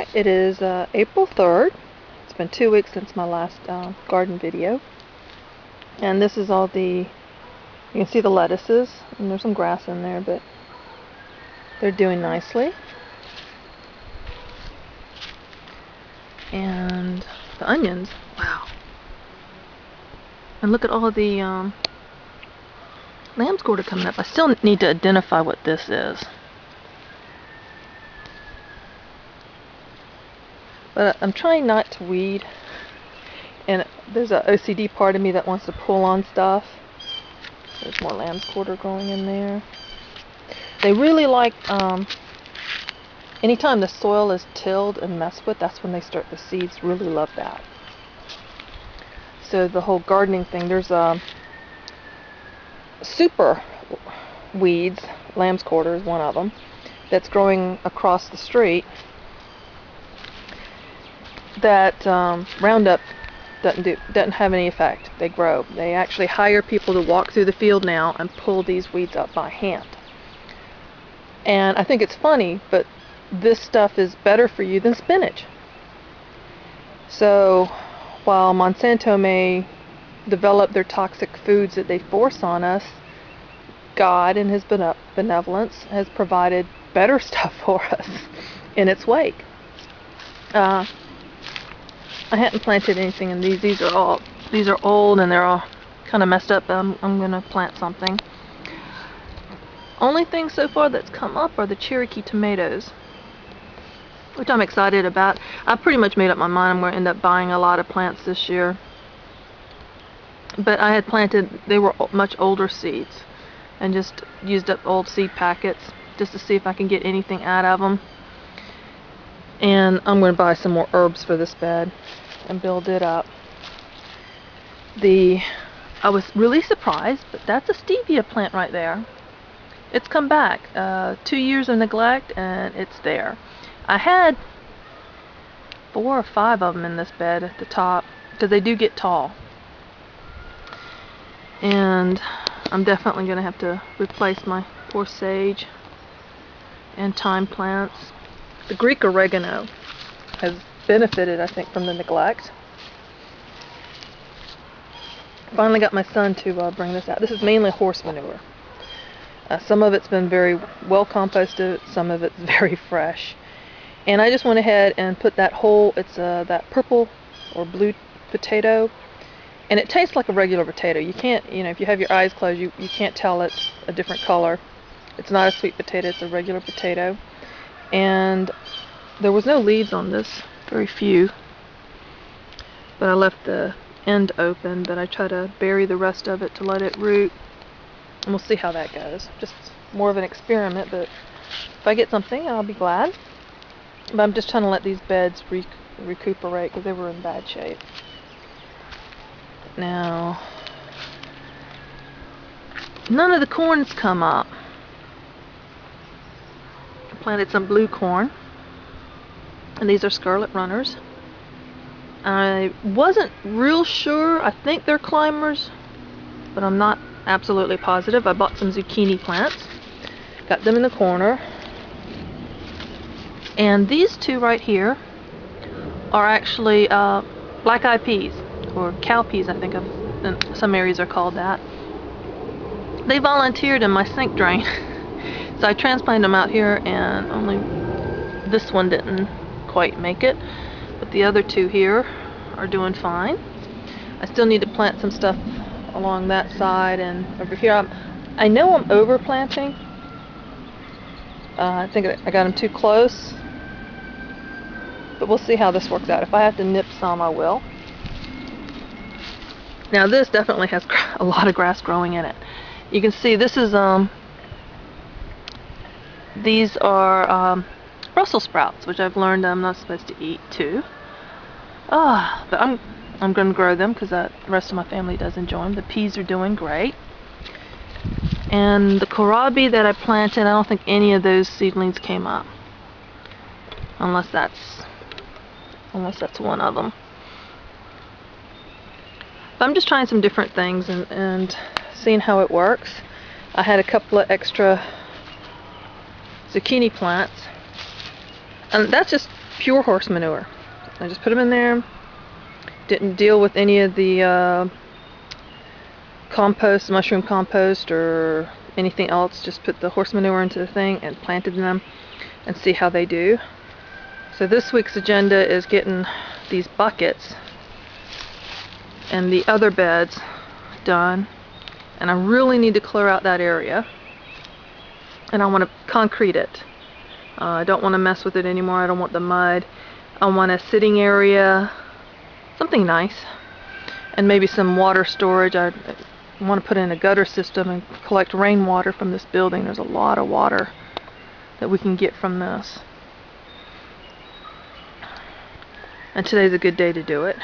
Alright, it is April 3rd. It's been 2 weeks since my last garden video. And this is all you can see the lettuces, and there's some grass in there, but they're doing nicely. And the onions, wow. And look at all the lamb's quarter coming up. I still need to identify what this is. But I'm trying not to weed, and there's an OCD part of me that wants to pull on stuff. There's more lamb's quarter growing in there. They really like, anytime the soil is tilled and messed with, that's when the seeds really love that. So the whole gardening thing, there's super weeds, lamb's quarter is one of them, that's growing across the street. That Roundup doesn't have any effect. They grow. They actually hire people to walk through the field now and pull these weeds up by hand. And I think it's funny, but this stuff is better for you than spinach. So while Monsanto may develop their toxic foods that they force on us, God in His benevolence has provided better stuff for us in its wake. I hadn't planted anything in these. These are old and they're all kind of messed up. I'm gonna plant something. Only thing so far that's come up are the Cherokee tomatoes, which I'm excited about. I pretty much made up my mind I'm going to end up buying a lot of plants this year. But I had planted, they were much older seeds, and just used up old seed packets just to see if I can get anything out of them. And I'm going to buy some more herbs for this bed and build it up. I was really surprised, but that's a stevia plant right there. It's come back. 2 years of neglect and it's there. I had 4 or 5 of them in this bed at the top because they do get tall. And I'm definitely going to have to replace my poor sage and thyme plants. The Greek oregano has benefited, I think, from the neglect. Finally got my son to bring this out. This is mainly horse manure. Some of it's been very well composted, some of it's very fresh. And I just went ahead and put that whole, it's that purple or blue potato, and it tastes like a regular potato. You can't, if you have your eyes closed, you can't tell it's a different color. It's not a sweet potato, it's a regular potato. And there was no leaves on this, very few, but I left the end open, but I try to bury the rest of it to let it root, and we'll see how that goes. Just more of an experiment, but if I get something, I'll be glad. But I'm just trying to let these beds recuperate because they were in bad shape. Now, none of the corn's come up. Planted some blue corn, and these are scarlet runners. I wasn't real sure. I think they're climbers, but I'm not absolutely positive. I bought some zucchini plants, got them in the corner, and these two right here are actually black-eyed peas, or cow peas, I think in some areas are called that. They volunteered in my sink drain. So I transplanted them out here, and only this one didn't quite make it, but the other two here are doing fine. I still need to plant some stuff along that side and over here. I know I'm overplanting. I think I got them too close, but we'll see how this works out. If I have to nip some, I will. Now this definitely has a lot of grass growing in it. You can see this is these are Brussels sprouts, which I've learned I'm not supposed to eat too. But I'm going to grow them because the rest of my family does enjoy them. The peas are doing great. And the kohlrabi that I planted, I don't think any of those seedlings came up, unless that's one of them. But I'm just trying some different things and seeing how it works. I had a couple of extra zucchini plants, and that's just pure horse manure. I just put them in there. Didn't deal with any of the compost, mushroom compost, or anything else. Just put the horse manure into the thing and planted them and see how they do. So this week's agenda is getting these buckets and the other beds done, and I really need to clear out that area, and I want to concrete it. I don't want to mess with it anymore. I don't want the mud. I want a sitting area, something nice, and maybe some water storage. I want to put in a gutter system and collect rainwater from this building. There's a lot of water that we can get from this, and today's a good day to do it.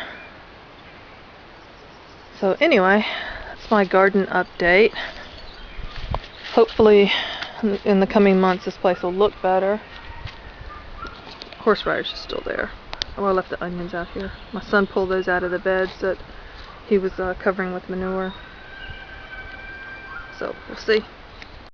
So anyway, that's my garden update. Hopefully in the coming months this place will look better. Horseradish is still there. Oh, I left the onions out here. My son pulled those out of the beds that he was covering with manure. So we'll see.